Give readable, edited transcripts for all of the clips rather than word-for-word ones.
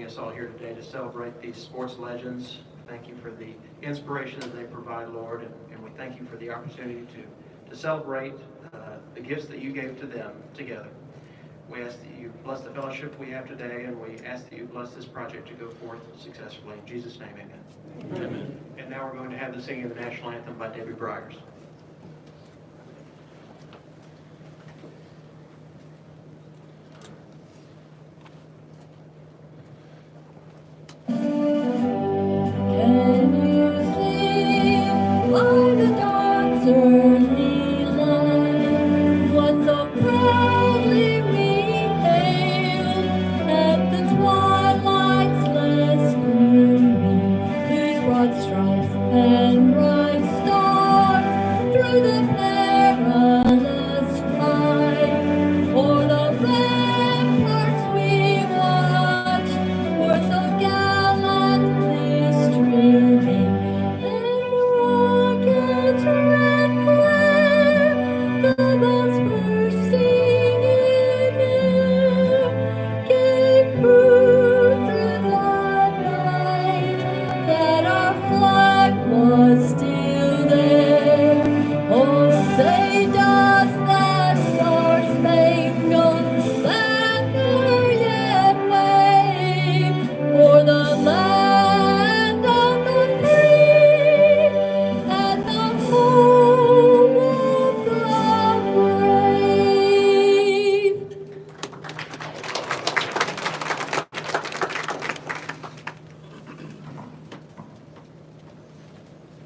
us all here today to celebrate these sports legends. Thank you for the inspiration that they provide, Lord, and we thank you for the opportunity to celebrate the gifts that you gave to them together. We ask that you bless the fellowship we have today, and we ask that you bless this project to go forth successfully. In Jesus' name, amen. Amen. And now we're going to have the singing of the national anthem by Debbie Bryers.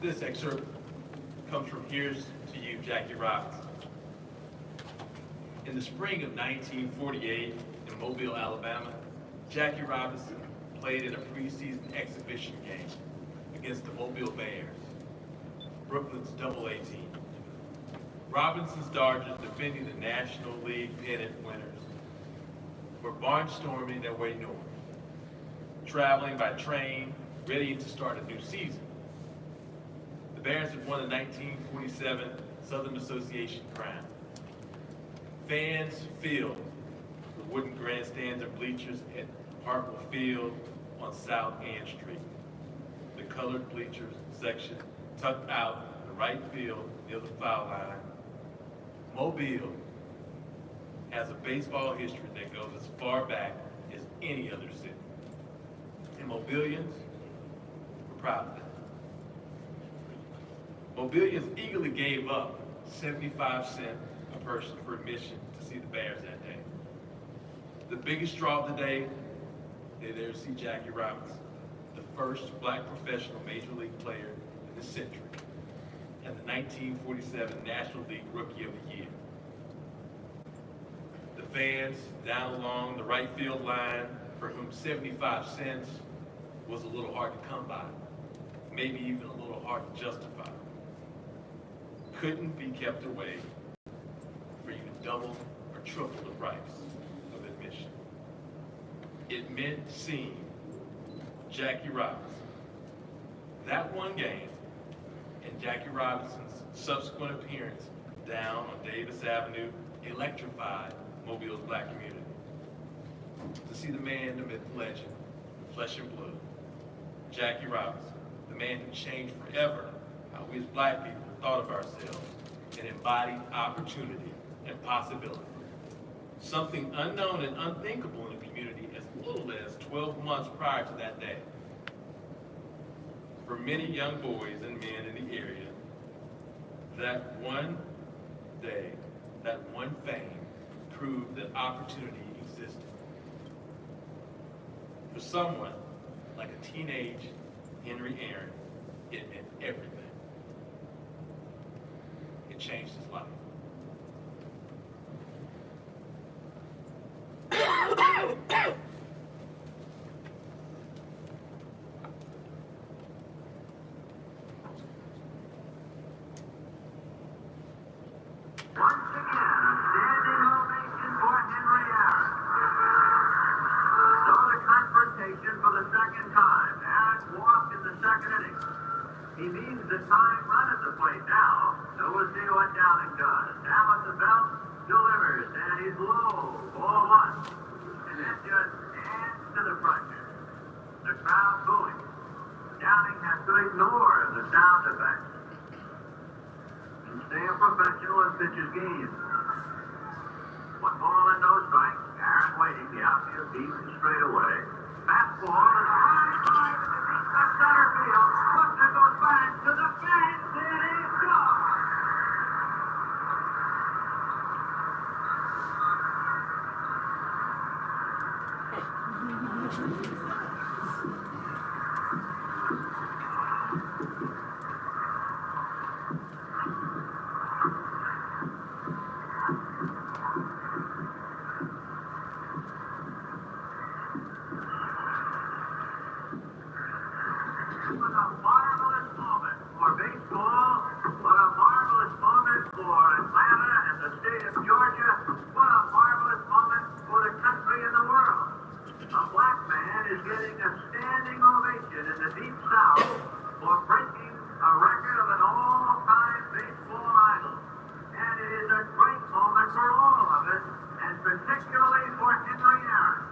This excerpt comes from Here's to You, Jackie Robinson. In the spring of 1948 in Mobile, Alabama, Jackie Robinson played in a preseason exhibition game against the Mobile Bears, Brooklyn's Double-A team. Robinson's Dodgers, defending the National League pennant winners, were barnstorming their way north, traveling by train, ready to start a new season. The Bears had won the 1947 Southern Association crown. Fans filled the wooden grandstands and bleachers at Hartwell Field on South Ann Street. The colored bleachers section tucked out in the right field near the foul line. Mobile has a baseball history that goes as far back as any other city. And Mobilians were proud of that. Mobilians eagerly gave up 75 cents a person for admission to see the Bears that day. The biggest draw of the day, they there to see Jackie Robinson, the first black professional major league player in the century, and the 1947 National League Rookie of the Year. The fans down along the right field line, for whom 75 cents was a little hard to come by, maybe even a little hard to justify, couldn't be kept away for you to double or triple the price of admission. It meant seeing Jackie Robinson. That one game and Jackie Robinson's subsequent appearance down on Davis Avenue electrified Mobile's black community. To see the man, the myth, the legend, flesh and blood, Jackie Robinson, the man who changed forever how we as black people thought of ourselves and embodied opportunity and possibility. Something unknown and unthinkable in the community as little as 12 months prior to that day. For many young boys and men in the area, that one day, that one fame, proved that opportunity existed. For someone like a teenage Henry Aaron, it meant everything. It changed his life. Once again, a standing ovation for Henry Aaron. So the confrontation for the second time. Aaron walked in the second inning. He means the time run at the plate now. So we'll see what Downing does. Down at the belt, delivers, and he's low. Ball one. And it just adds to the pressure. ignore the sound effects and stay a professional and pitch his game. One ball and no strike. Aaron waiting. The outfield deep and straight away. Fastball and a high fly to the deep left center field. Buster goes back to the fence. It is gone. What a marvelous moment for baseball. What a marvelous moment for Atlanta and the state of Georgia. What a marvelous moment for the country and the world. A black man is getting a standing ovation in the Deep South for breaking a record of an all-time baseball idol. And it is a great moment for all of us, and particularly for Henry Aaron.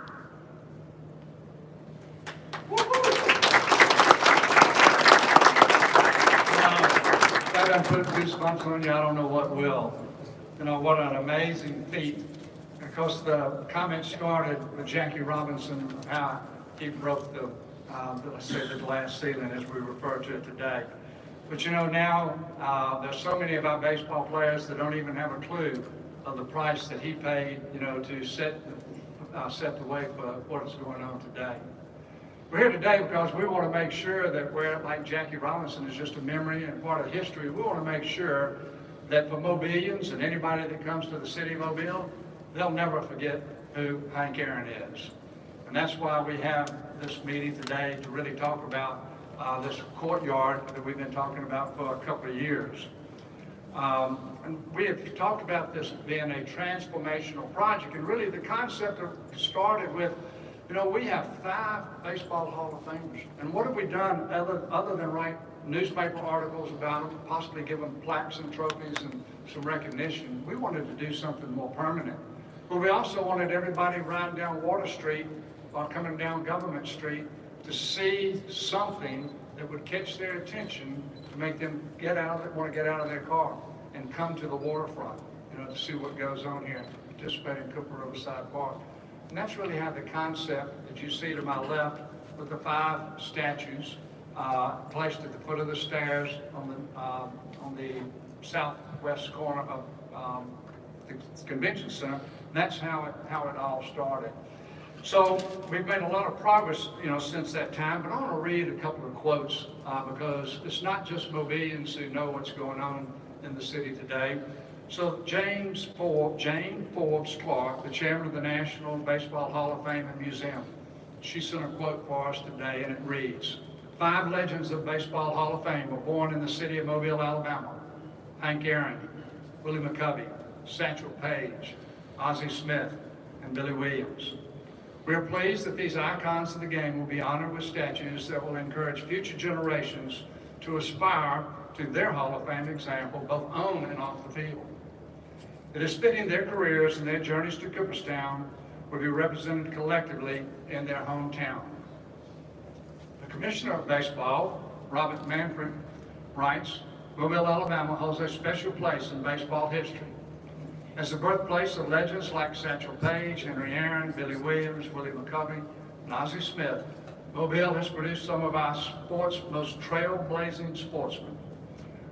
If that doesn't put goosebumps on you, I don't know what will. You know, what an amazing feat. Of course, the comment started with Jackie Robinson, how he broke the let's say the glass ceiling as we refer to it today. But you know, now there's so many of our baseball players that don't even have a clue of the price that he paid, you know, to set the way for what is going on today. We're here today because we want to make sure that we're, like Jackie Robinson is just a memory and part of history, we want to make sure that for Mobilians and anybody that comes to the city of Mobile, they'll never forget who Hank Aaron is. And that's why we have this meeting today to really talk about this courtyard that we've been talking about for a couple of years. And we have talked about this being a transformational project, and really the concept started with, you know, we have 5 baseball Hall of Famers, and what have we done other than write newspaper articles about them, possibly give them plaques and trophies and some recognition? We wanted to do something more permanent. But we also wanted everybody riding down Water Street or coming down Government Street to see something that would catch their attention to make them want to get out of their car and come to the waterfront, you know, to see what goes on here, participate in Cooper Riverside Park. And that's really how the concept that you see to my left with the 5 statues placed at the foot of the stairs on the southwest corner of the convention center. That's how it all started. So we've made a lot of progress, you know, since that time. But I want to read a couple of quotes because it's not just Mobilians who know what's going on in the city today. So Jane Forbes Clark, the chairman of the National Baseball Hall of Fame and Museum, she sent a quote for us today, and it reads, 5 legends of Baseball Hall of Fame were born in the city of Mobile, Alabama. Hank Aaron, Willie Mccovey, Satchel Paige, Ozzie Smith, and Billy Williams. We are pleased that these icons of the game will be honored with statues that will encourage future generations to aspire to their Hall of Fame example, both on and off the field. It is fitting their careers and their journeys to Cooperstown will be represented collectively in their hometown. The Commissioner of Baseball, Robert Manfred, writes, Mobile, Alabama holds a special place in baseball history. As the birthplace of legends like Satchel Paige, Henry Aaron, Billy Williams, Willie Mccovey, and Ozzie Smith, Mobile has produced some of our sport's most trailblazing sportsmen.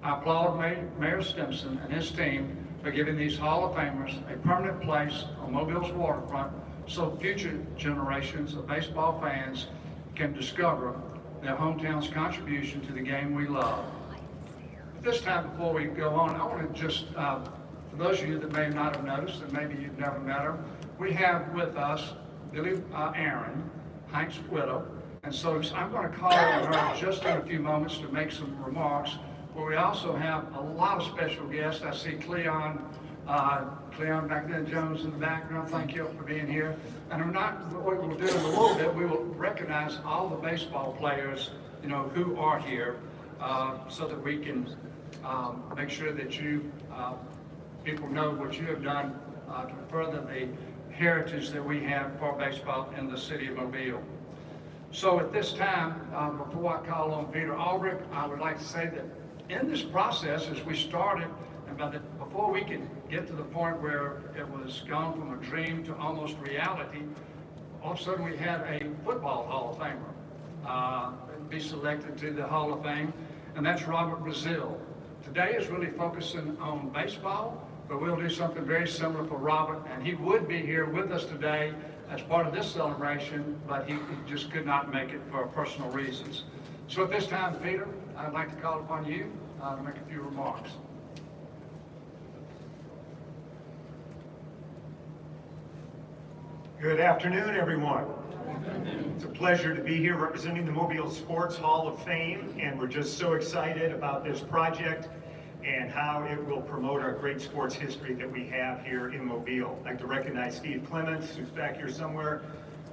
I applaud Mayor Stimpson and his team for giving these Hall of Famers a permanent place on Mobile's waterfront so future generations of baseball fans can discover their hometown's contribution to the game we love. At this time, before we go on, I want to just, for those of you that may not have noticed, and maybe you've never met her, we have with us Billy Aaron, Hank's widow, and so I'm going to call on her just in a few moments to make some remarks. But we also have a lot of special guests. I see Cleon back there, Jones in the background. Thank you for being here. And what we'll do in a little bit, we will recognize all the baseball players, you know, who are here, so that we can make sure that you people know what you have done to further the heritage that we have for baseball in the city of Mobile. So at this time, before I call on Peter Albrecht, I would like to say that in this process, as we started, and before we could get to the point where it was gone from a dream to almost reality, all of a sudden we had a football Hall of Famer be selected to the Hall of Fame, and that's Robert Brazile. Today is really focusing on baseball, but we'll do something very similar for Robert, and he would be here with us today as part of this celebration, but he just could not make it for personal reasons. So at this time, Peter, I'd like to call upon you to make a few remarks. Good afternoon, everyone. It's a pleasure to be here representing the Mobile Sports Hall of Fame, and we're just so excited about this project and how it will promote our great sports history that we have here in Mobile. I'd like to recognize Steve Clements, who's back here somewhere.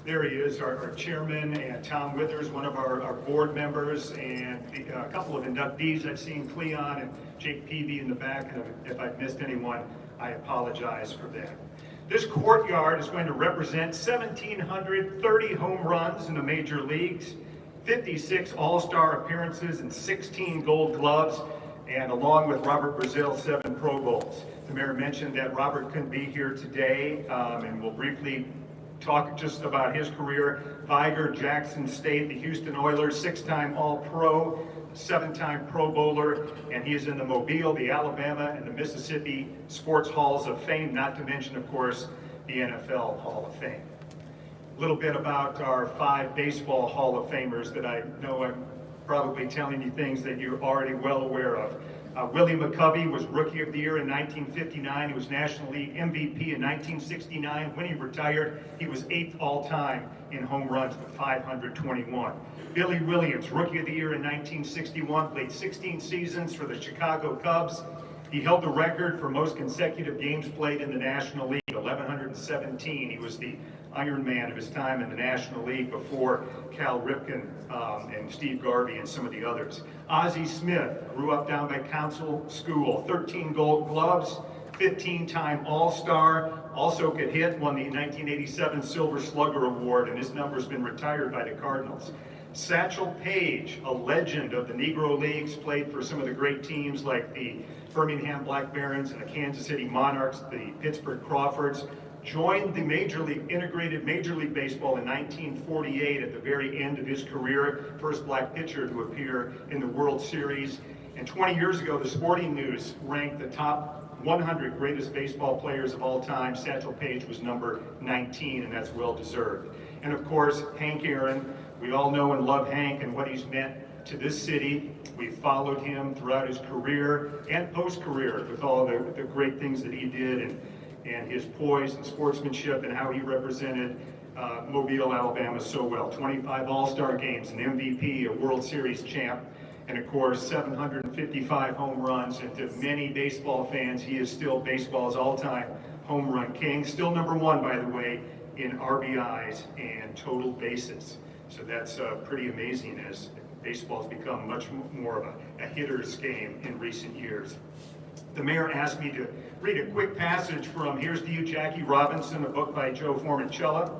There he is, our chairman, and Tom Withers, one of our board members, and a couple of inductees I've seen, Cleon and Jake Peavy in the back, and if I've missed anyone, I apologize for that. This courtyard is going to represent 1,730 home runs in the major leagues, 56 all-star appearances, and 16 gold gloves, and along with Robert Brazile, 7 Pro Bowls. The mayor mentioned that Robert couldn't be here today, and we'll briefly talk just about his career. Viger, Jackson State, the Houston Oilers, 6-time All-Pro, 7-time Pro Bowler, and he is in the Mobile, the Alabama, and the Mississippi Sports Halls of Fame, not to mention, of course, the NFL Hall of Fame. A little bit about our 5 baseball Hall of Famers that I know I'm probably telling you things that you're already well aware of. Willie Mccovey was Rookie of the Year in 1959. He was National League MVP in 1969. When he retired, he was 8th all-time in home runs with 521. Billy Williams, Rookie of the Year in 1961, played 16 seasons for the Chicago Cubs. He held the record for most consecutive games played in the National League, 1,117. He was the Iron Man of his time in the National League before Cal Ripken and Steve Garvey and some of the others. Ozzie Smith grew up down by Council School, 13 gold gloves, 15-time All-Star, also could hit, won the 1987 Silver Slugger Award, and his number's been retired by the Cardinals. Satchel Paige, a legend of the Negro Leagues, played for some of the great teams like the Birmingham Black Barons and the Kansas City Monarchs, the Pittsburgh Crawfords, joined the integrated Major League Baseball in 1948 at the very end of his career, first black pitcher to appear in the World Series. And 20 years ago, the Sporting News ranked the top 100 greatest baseball players of all time. Satchel Paige was number 19, and that's well deserved. And of course, Hank Aaron. We all know and love Hank and what he's meant to this city. We've followed him throughout his career and post-career with all the great things that he did, and his poise and sportsmanship and how he represented Mobile, Alabama so well. 25 All-Star games, an MVP, a World Series champ, and of course 755 home runs. And to many baseball fans, he is still baseball's all-time home run king. Still number 1, by the way, in RBIs and total bases. So that's pretty amazing as baseball's become much more of a hitter's game in recent years. The mayor asked me to read a quick passage from Here's to You, Jackie Robinson, a book by Joe Formincella.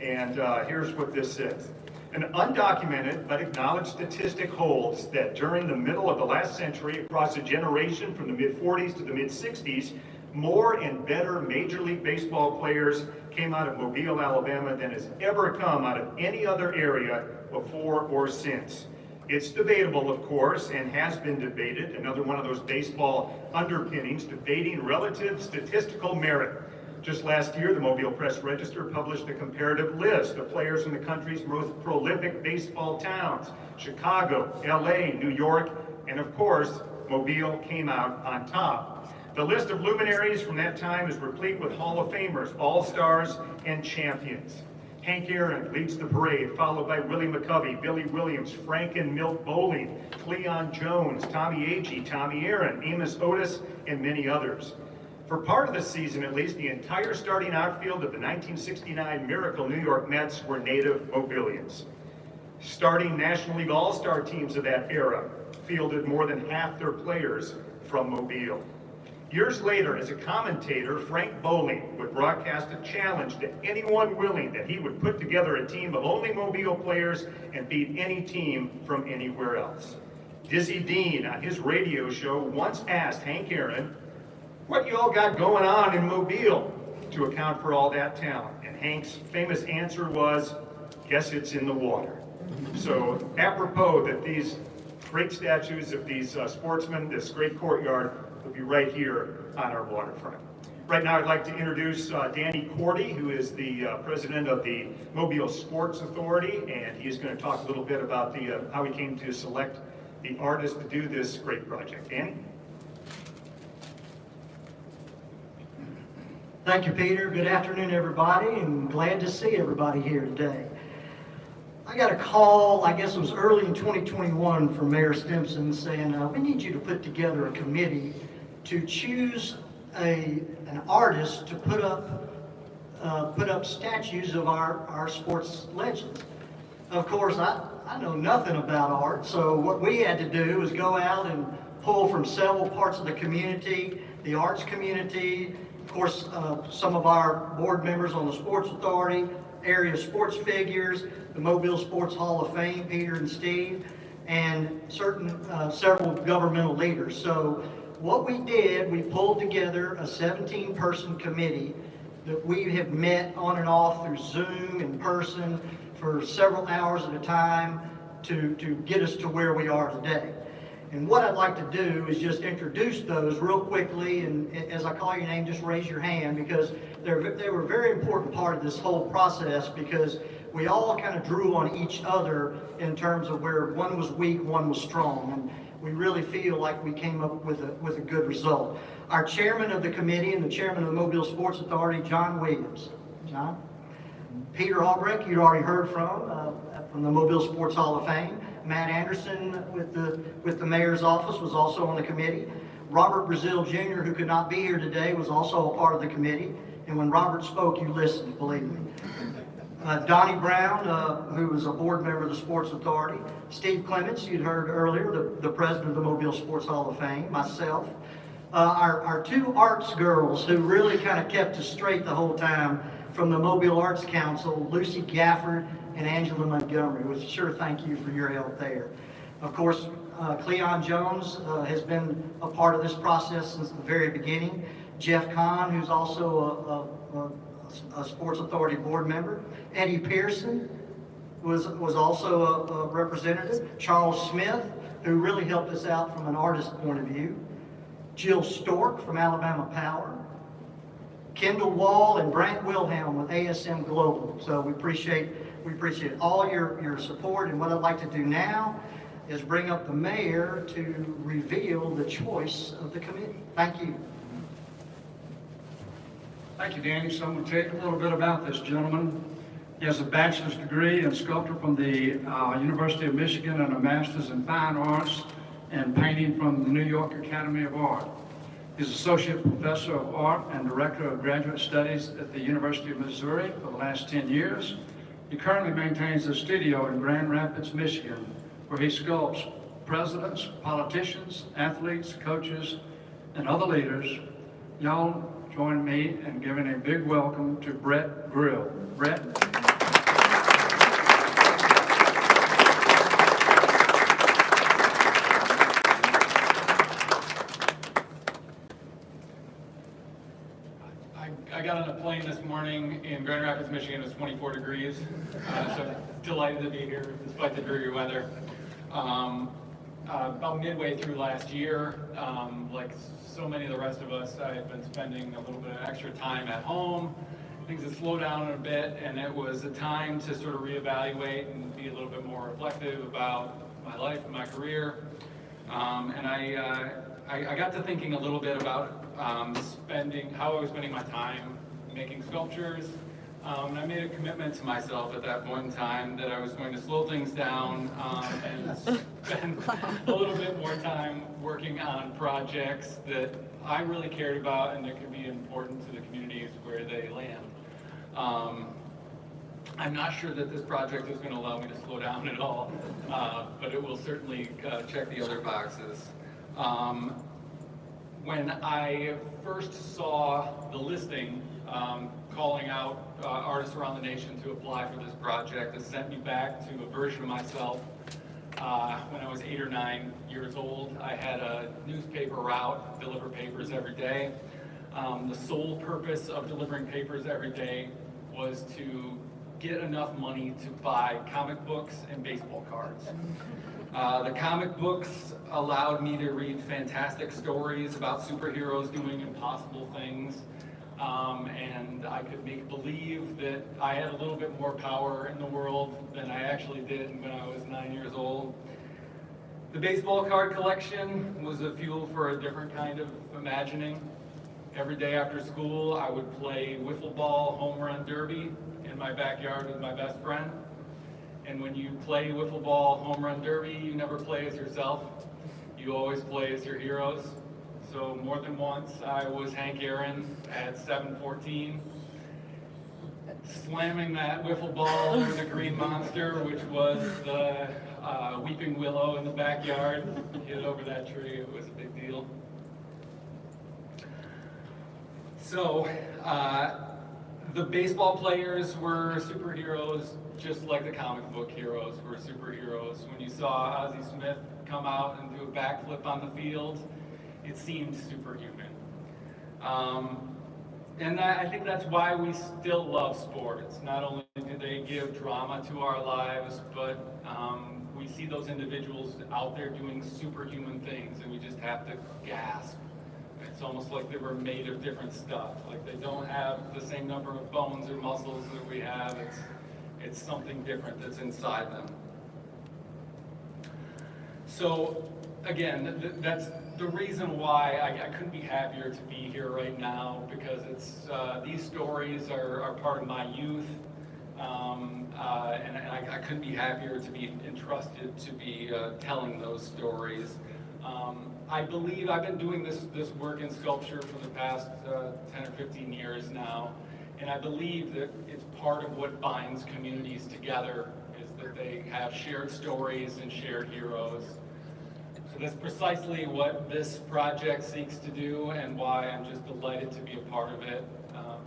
And here's what this says. An undocumented but acknowledged statistic holds that during the middle of the last century, across a generation from the mid-40s to the mid-60s, more and better Major League Baseball players came out of Mobile, Alabama than has ever come out of any other area before or since. It's debatable, of course, and has been debated, another one of those baseball underpinnings, debating relative statistical merit. Just last year, the Mobile Press Register published a comparative list of players from the country's most prolific baseball towns: Chicago, LA, New York, and of course, Mobile came out on top. The list of luminaries from that time is replete with Hall of Famers, All-Stars, and champions. Hank Aaron leads the parade, followed by Willie Mccovey, Billy Williams, Frank and Milt Bowling, Cleon Jones, Tommy Agee, Tommy Aaron, Amos Otis, and many others. For part of the season, at least, the entire starting outfield of the 1969 Miracle New York Mets were native Mobilians. Starting National League All-Star teams of that era fielded more than half their players from Mobile. Years later, as a commentator, Frank Bowling would broadcast a challenge to anyone willing that he would put together a team of only Mobile players and beat any team from anywhere else. Dizzy Dean on his radio show once asked Hank Aaron, "What you all got going on in Mobile to account for all that talent?" And Hank's famous answer was, "Guess it's in the water." So apropos that these great statues of these sportsmen, this great courtyard, will be right here on our waterfront. Right now, I'd like to introduce Danny Courty, who is the president of the Mobile Sports Authority, and he's going to talk a little bit about how he came to select the artist to do this great project. Danny? Thank you, Peter. Good afternoon, everybody, and glad to see everybody here today. I got a call, I guess it was early in 2021, from Mayor Stimpson saying, we need you to put together a committee to choose an artist to put up statues of our sports legends. Of course, I know nothing about art, so what we had to do was go out and pull from several parts of the community, the arts community, of course, some of our board members on the Sports Authority, area sports figures, the Mobile Sports Hall of Fame, Peter and Steve, and several governmental leaders. So what we did, we pulled together a 17-person committee that we have met on and off through Zoom, in person, for several hours at a time to get us to where we are today. And what I'd like to do is just introduce those real quickly, and as I call your name, just raise your hand, because they were a very important part of this whole process, because we all kind of drew on each other in terms of where one was weak, one was strong, and we really feel like we came up with a good result. Our chairman of the committee and the chairman of the Mobile Sports Authority, John Williams. John? Peter Albrecht, you'd already heard from the Mobile Sports Hall of Fame. Matt Anderson with the mayor's office was also on the committee. Robert Brazile Jr., who could not be here today, was also a part of the committee. And when Robert spoke, you listened, believe me. Donnie Brown, who was a board member of the Sports Authority. Steve Clements, you'd heard earlier, the president of the Mobile Sports Hall of Fame. Myself. Our two arts girls who really kind of kept us straight the whole time from the Mobile Arts Council, Lucy Gafford and Angela Montgomery. We sure thank you for your help there. Of course, Cleon Jones has been a part of this process since the very beginning. Jeff Kahn, who's also a Sports Authority board member. Eddie Pearson was also a representative. Charles Smith, who really helped us out from an artist point of view. Jill Stork from Alabama Power. Kendall Wall and Brant Wilhelm with ASM Global. So we appreciate all your support. And what I'd like to do now is bring up the mayor to reveal the choice of the committee. Thank you. Thank you, Danny. So I'm going to tell you a little bit about this gentleman. He has a bachelor's degree in sculpture from the University of Michigan and a master's in fine arts and painting from the New York Academy of Art. He's associate professor of art and director of graduate studies at the University of Missouri for the last 10 years. He currently maintains a studio in Grand Rapids, Michigan, where he sculpts presidents, politicians, athletes, coaches, and other leaders. Y'all join me in giving a big welcome to Brett Grill. Brett. I got on a plane this morning in Grand Rapids, Michigan. It was 24 degrees, so delighted to be here despite the dreary weather. About midway through last year, like so many of the rest of us, I had been spending a little bit of extra time at home. Things had slowed down a bit, and it was a time to sort of reevaluate and be a little bit more reflective about my life and my career. And I got to thinking a little bit about how I was spending my time making sculptures. And I made a commitment to myself at that point in time that I was going to slow things down and spend a little bit more time working on projects that I really cared about and that could be important to the communities where they land. I'm not sure that this project is going to allow me to slow down at all, but it will certainly check the other boxes. When I first saw the listing calling out artists around the nation to apply for this project, it sent me back to a version of myself when I was 8 or 9 years old. I had a newspaper route, deliver papers every day. The sole purpose of delivering papers every day was to get enough money to buy comic books and baseball cards. The comic books allowed me to read fantastic stories about superheroes doing impossible things, and I could make believe that I had a little bit more power in the world than I actually did when I was 9 years old. The baseball card collection was a fuel for a different kind of imagining. Every day after school, I would play wiffle ball home run derby in my backyard with my best friend. And when you play wiffle ball home run derby, you never play as yourself. You always play as your heroes. So more than once, I was Hank Aaron at 7:14, slamming that wiffle ball over the green monster, which was the weeping willow in the backyard. Hit over that tree, it was a big deal. So, the baseball players were superheroes just like the comic book heroes were superheroes. When you saw Ozzie Smith come out and do a backflip on the field, it seemed superhuman. And I think that's why we still love sports. Not only do they give drama to our lives, but we see those individuals out there doing superhuman things, and we just have to gasp. It's almost like they were made of different stuff. Like they don't have the same number of bones or muscles that we have. It's something different that's inside them. So again, that's the reason why I couldn't be happier to be here right now, because it's these stories are part of my youth, and I couldn't be happier to be entrusted to be telling those stories. I believe I've been doing this work in sculpture for the past 10 or 15 years now, and I believe that it's part of what binds communities together, is that they have shared stories and shared heroes. So that's precisely what this project seeks to do, and why I'm just delighted to be a part of it.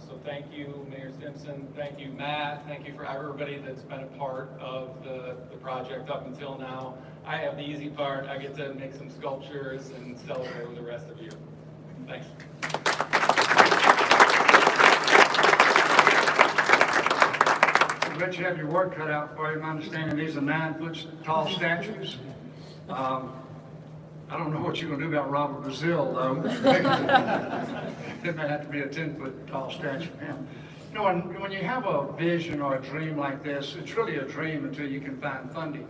So thank you, Mayor Stimpson, thank you, Matt, thank you for everybody that's been a part of the project up until now. I have the easy part. I get to make some sculptures and celebrate with the rest of you. Thanks. I bet you have your work cut out for you. I'm understanding these are 9-foot tall statues. I don't know what you're going to do about Robert Brazile, though. It may have to be a 10-foot tall statue. You know, when you have a vision or a dream like this, it's really a dream until you can find funding.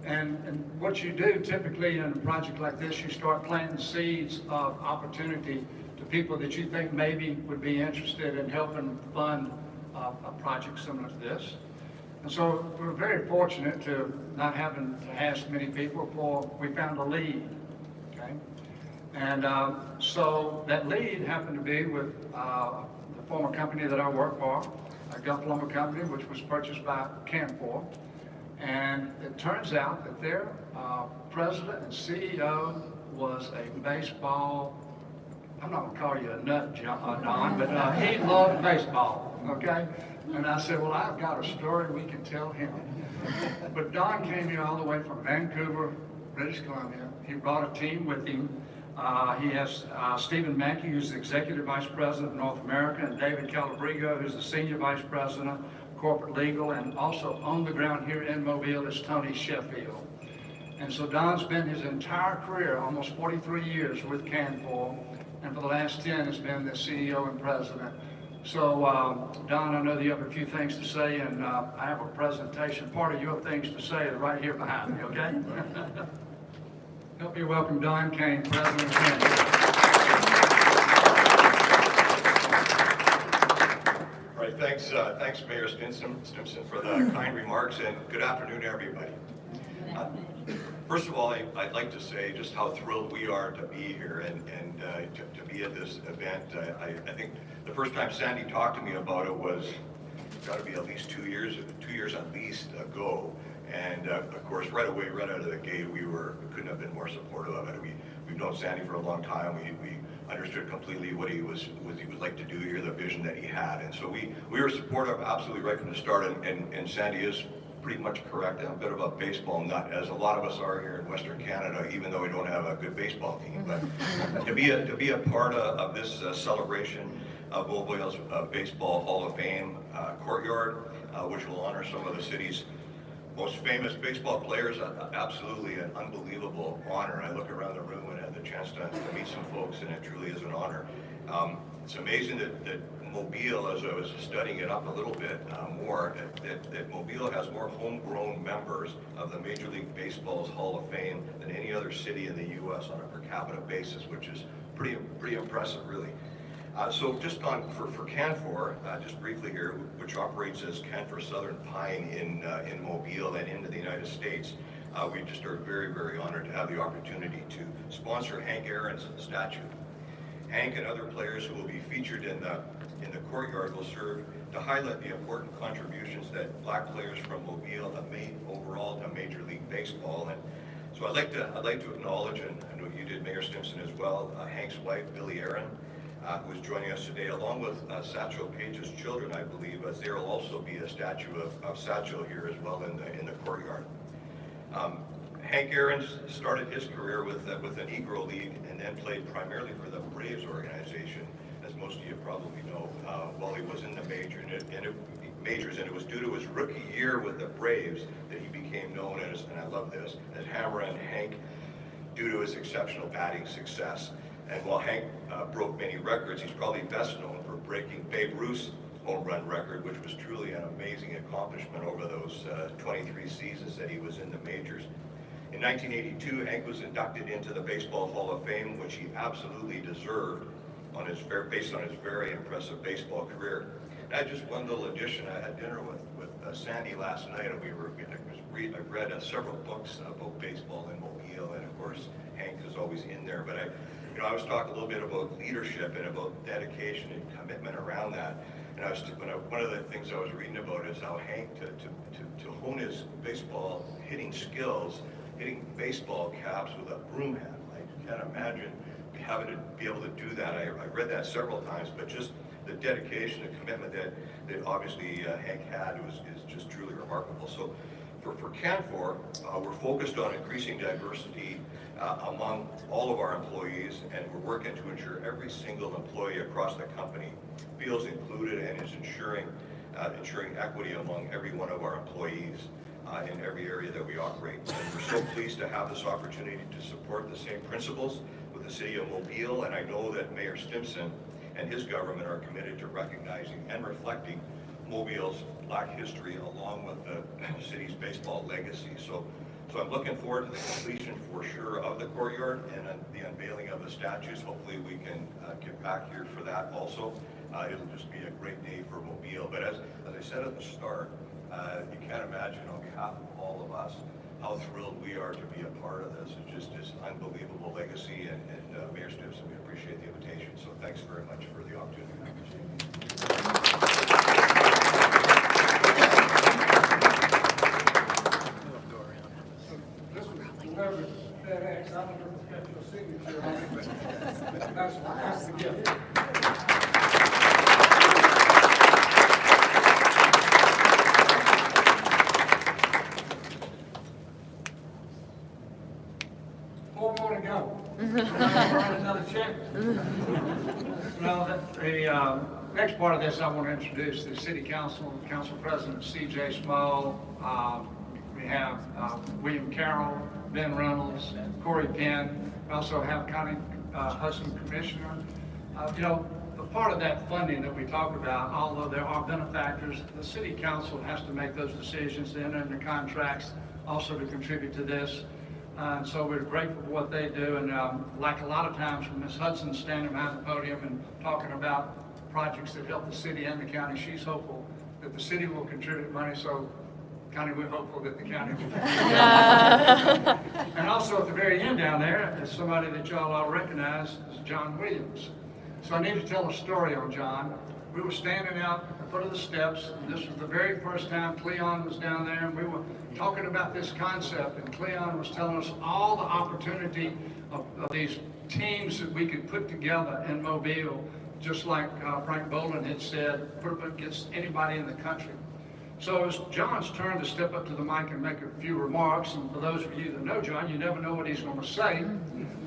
And what you do typically in a project like this, you start planting seeds of opportunity to people that you think maybe would be interested in helping fund a project similar to this. And so we're very fortunate to not having to ask many people before we found a lead, okay? And so that lead happened to be with the former company that I work for, a Gulf Lumber Company, which was purchased by Canfor. And it turns out that their president and CEO was a baseball, I'm not gonna call you a nut, Don, but he loved baseball, okay? And I said, well, I've got a story we can tell him. But Don came here all the way from Vancouver, British Columbia. He brought a team with him. He has Stephen Mackey, who's the Executive Vice President of North America, and David Calabrigo, who's the Senior Vice President, Corporate Legal, and also on the ground here in Mobile is Tony Sheffield. And so Don's been his entire career, almost 43 years with Canfor, and for the last 10 has been the CEO and President. So, Don, I know that you have a few things to say, and I have a presentation. Part of your things to say is right here behind me, okay? Help me welcome Don Kane, President of Canfor. All right, thanks Mayor Stimpson for the kind remarks, and good afternoon, everybody. First of all, I'd like to say just how thrilled we are to be here and to be at this event. I think the first time Sandy talked to me about it was got to be at least 2 years at least ago, And of course, right away, right out of the gate, we couldn't have been more supportive of it. We've known Sandy for a long time. We understood completely what he would like to do here, the vision that he had. And so we were supportive absolutely right from the start. And Sandy is pretty much correct. I'm a bit of a baseball nut, as a lot of us are here in Western Canada, even though we don't have a good baseball team. But to be a part of this celebration of Mobile's Baseball Hall of Fame Courtyard, which will honor some of the city's most famous baseball players, absolutely an unbelievable honor. I look around the room and had the chance to meet some folks, and it truly is an honor. It's amazing that Mobile, as I was studying it up a little bit more, that Mobile has more homegrown members of the Major League Baseball's Hall of Fame than any other city in the U.S. on a per capita basis, which is pretty impressive, really. So just for Canfor, just briefly here, which operates as Canfor Southern Pine in Mobile and into the United States, we just are very, very honored to have the opportunity to sponsor Hank Aaron's statue. Hank and other players who will be featured in the courtyard will serve to highlight the important contributions that black players from Mobile have made overall to Major League Baseball. And so I'd like to acknowledge, and I know you did, Mayor Stimpson, as well, Hank's wife, Billy Aaron, who is joining us today, along with Satchel Paige's children, I believe, as there will also be a statue of Satchel here as well in the courtyard. Hank Aaron started his career with the Negro League and then played primarily for the Braves organization, as most of you probably know, while he was in the majors. And it was due to his rookie year with the Braves that he became known as, and I love this, as Hammerhead Hank, due to his exceptional batting success. And while Hank broke many records, he's probably best known for breaking Babe Ruth's home run record, which was truly an amazing accomplishment over those 23 seasons that he was in the majors. In 1982, Hank was inducted into the Baseball Hall of Fame, which he absolutely deserved based on his very impressive baseball career. And I just one little addition. I had dinner with Sandy last night, and I read several books about baseball in Mobile, and of course Hank is always in there. But I was talking a little bit about leadership and about dedication and commitment around that. And one of the things I was reading about is how Hank, to hone his baseball hitting skills, hitting baseball caps with a broom handle. I can't imagine having to be able to do that. I read that several times, but just the dedication and commitment that obviously Hank had is just truly remarkable. So for Canfor, we're focused on increasing diversity among all of our employees, and we're working to ensure every single employee across the company feels included and is ensuring equity among every one of our employees in every area that we operate. And we're so pleased to have this opportunity to support the same principles with the City of Mobile, and I know that Mayor Stimpson and his government are committed to recognizing and reflecting Mobile's black history along with the city's baseball legacy. So I'm looking forward to the completion for sure of the courtyard and the unveiling of the statues. Hopefully we can get back here for that also. It'll just be a great day for Mobile. But as I said at the start, you can't imagine on behalf of all of us how thrilled we are to be a part of this. It's just this unbelievable legacy, and Mayor Stimpson, we appreciate the invitation. So thanks very much for the opportunity. This was delivered FedEx. I don't know if it's got your signature on it, but that's the gift. Four more to go. Write another check. Now, the next part of this, I want to introduce the City Council President C.J. Small. We have William Carroll, Ben Reynolds, Corey Penn. We also have County Hudson Commissioner. The part of that funding that we talk about, although there are benefactors, the City Council has to make those decisions, enter into contracts, also to contribute to this. And so we're grateful for what they do, and like a lot of times when Ms. Hudson's standing behind the podium and talking about projects that help the city and the county, she's hopeful that the city will contribute money, so county, we're hopeful that the county will contribute. And also at the very end down there is somebody that y'all all recognize, is John Williams. So I need to tell a story on John. We were standing out at the foot of the steps. And this was the very first time Cleon was down there, and we were talking about this concept, and Cleon was telling us all the opportunity of these teams that we could put together in Mobile, just like Frank Boland had said, put up against anybody in the country. So it's John's turn to step up to the mic and make a few remarks. And for those of you that know John, you never know what he's going to say,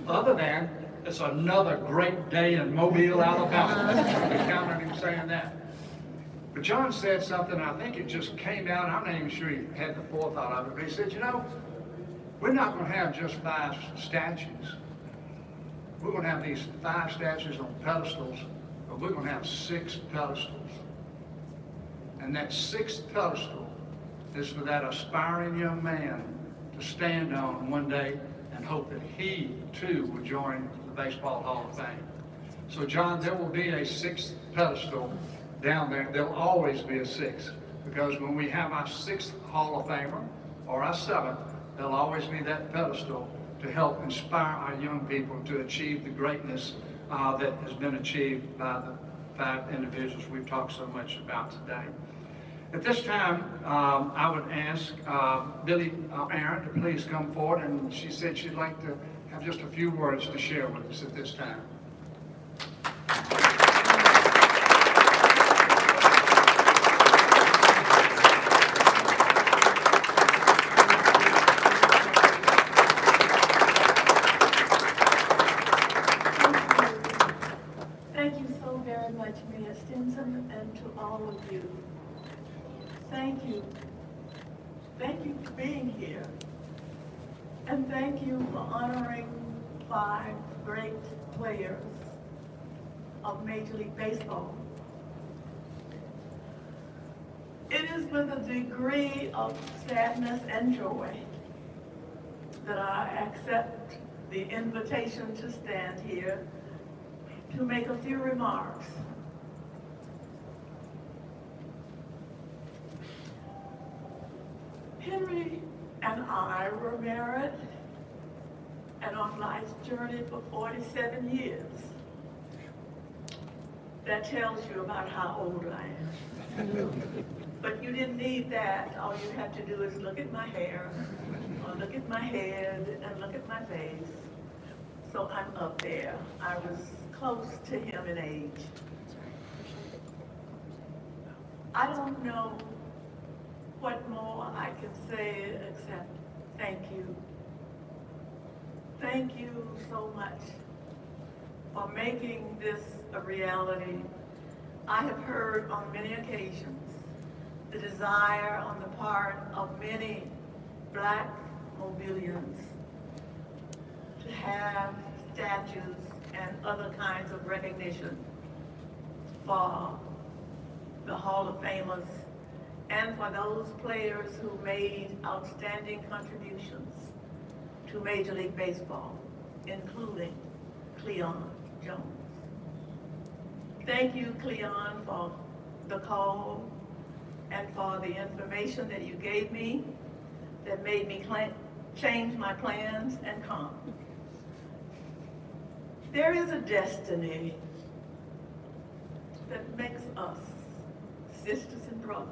other than it's another great day in Mobile, Alabama. We count on him saying that. But John said something, I think it just came out, I'm not even sure he had the forethought of it, but he said, you know, we're not going to have just 5 statues. We're going to have these 5 statues on pedestals, but we're going to have 6 pedestals. And that 6th pedestal is for that aspiring young man to stand on one day and hope that he too will join the Baseball Hall of Fame. So John, there will be a 6th pedestal down there. There'll always be a 6th, because when we have our 6th Hall of Famer or our 7th, there'll always be that pedestal to help inspire our young people to achieve the greatness that has been achieved by the 5 individuals we've talked so much about today. At this time, I would ask Billy Aaron to please come forward, and she said she'd like to have just a few words to share with us at this time. Thank you so very much, Mayor Stimpson, and to all of you. Thank you. Thank you for being here. And thank you for honoring 5 great players of Major League Baseball. It is with a degree of sadness and joy that I accept the invitation to stand here to make a few remarks. Henry and I were married and on life's journey for 47 years. That tells you about how old I am. But you didn't need that. All you have to do is look at my hair, or look at my head, and look at my face. So I'm up there. I was close to him in age. I don't know what more I can say except thank you. Thank you so much for making this a reality. I have heard on many occasions the desire on the part of many Black Mobilians to have statues and other kinds of recognition for the Hall of Famers and for those players who made outstanding contributions to Major League Baseball, including Cleon Jones. Thank you, Cleon, for the call and for the information that you gave me that made me change my plans and come. There is a destiny that makes us sisters and brothers.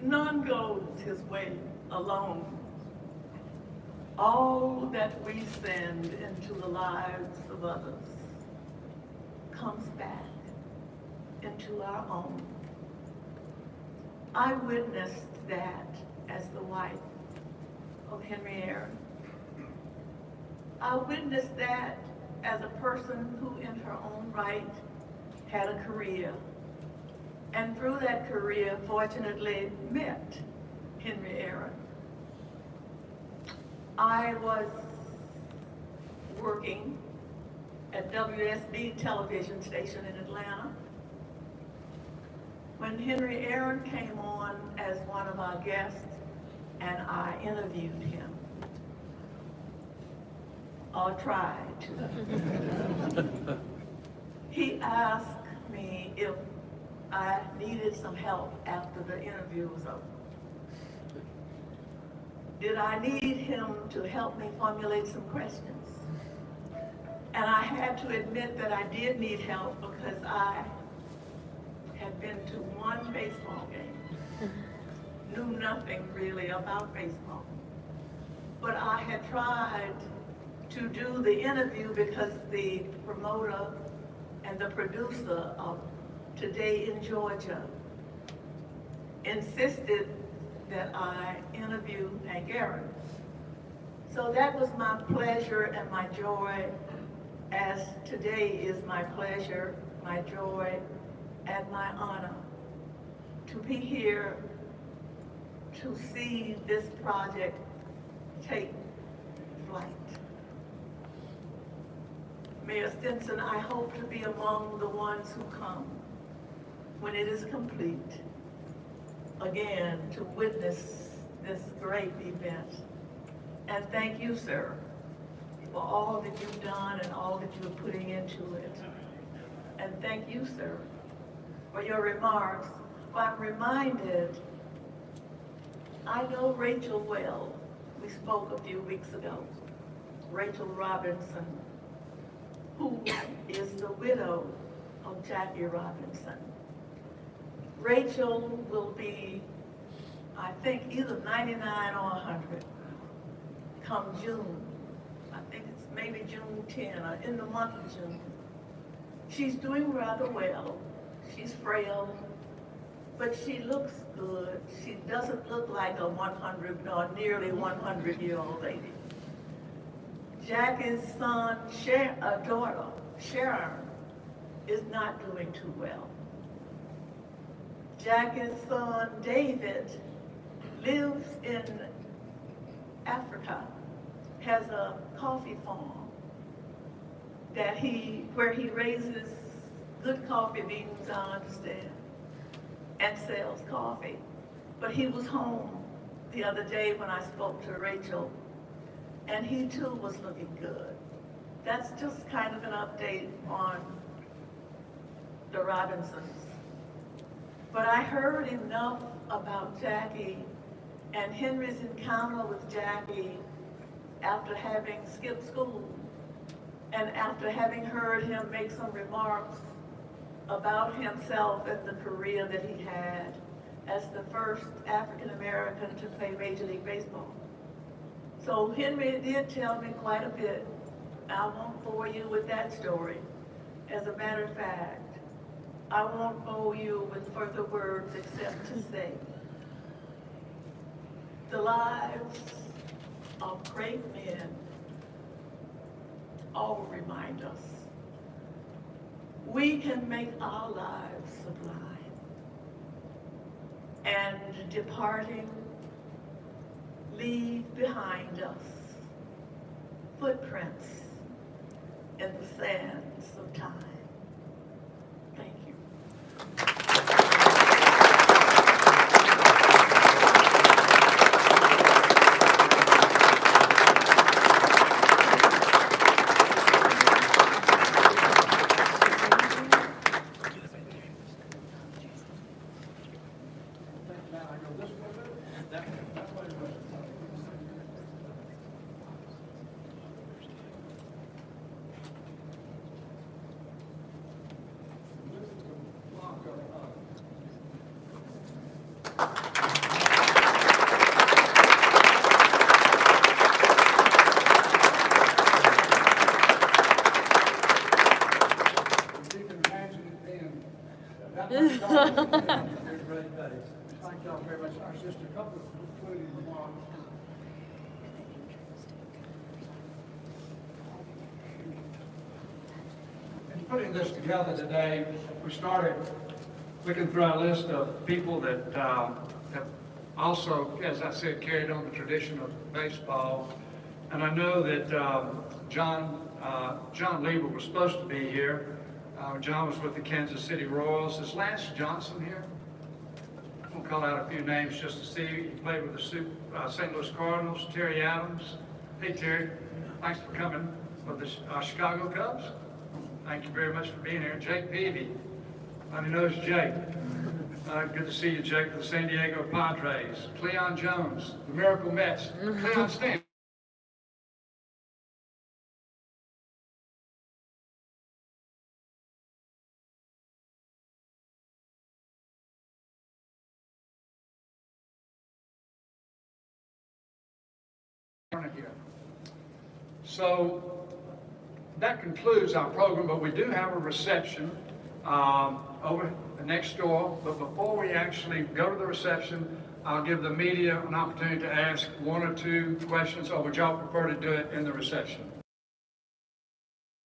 None goes his way alone. All that we send into the lives of others comes back into our own. I witnessed that as the wife of Henry Aaron. I witnessed that as a person who in her own right had a career, and through that career fortunately met Henry Aaron. I was working at WSB television station in Atlanta when Henry Aaron came on as one of our guests, and I interviewed him. Or tried to. He asked me if I needed some help after the interview was over. Did I need him to help me formulate some questions? And I had to admit that I did need help because I had been to one baseball game, knew nothing really about baseball. But I had tried to do the interview because the promoter and the producer of Today in Georgia insisted that I interview Hank Aaron. So that was my pleasure and my joy, as today is my pleasure, my joy, and my honor to be here to see this project take flight. Mayor Stimpson, I hope to be among the ones who come when it is complete, again, to witness this great event. And thank you, sir, for all that you've done and all that you're putting into it. And thank you, sir, for your remarks. Well, I'm reminded, I know Rachel well. We spoke a few weeks ago. Rachel Robinson, who is the widow of Jackie Robinson. Rachel will be, I think, either 99 or 100 come June. I think it's maybe June 10 or in the month of June. She's doing rather well. She's frail, but she looks good. She doesn't look like a 100 or nearly 100-year-old lady. Jackie's daughter, Sharon, is not doing too well. Jackie's son, David, lives in Africa, has a coffee farm where he raises good coffee beans, I understand, and sells coffee. But he was home the other day when I spoke to Rachel, and he too was looking good. That's just kind of an update on the Robinsons. But I heard enough about Jackie and Henry's encounter with Jackie after having skipped school and after having heard him make some remarks about himself and the career that he had as the first African American to play Major League Baseball. So Henry did tell me quite a bit. I won't bore you with that story. As a matter of fact, I won't bore you with further words except to say, the lives of great men all remind us we can make our lives sublime. And departing, leave behind us footprints in the sands of time. Thank you. Thank y'all very much. Just a couple of concluding remarks. In putting this together today, we started looking through our list of people that have also, as I said, carried on the tradition of baseball. And I know that John Lieber was supposed to be here. John was with the Kansas City Royals. Is Lance Johnson here? We'll call out a few names just to see. He played with the St. Louis Cardinals. Terry Adams. Hey, Terry. Thanks for coming. With the Chicago Cubs. Thank you very much for being here. Jake Peavy. Everybody knows Jake. Good to see you, Jake, with the San Diego Padres. Cleon Jones, the Miracle Mets. Cleon Stan. here. So that concludes our program, but we do have a reception over next door. But before we actually go to the reception, I'll give the media an opportunity to ask one or two questions, or would y'all prefer to do it in the reception?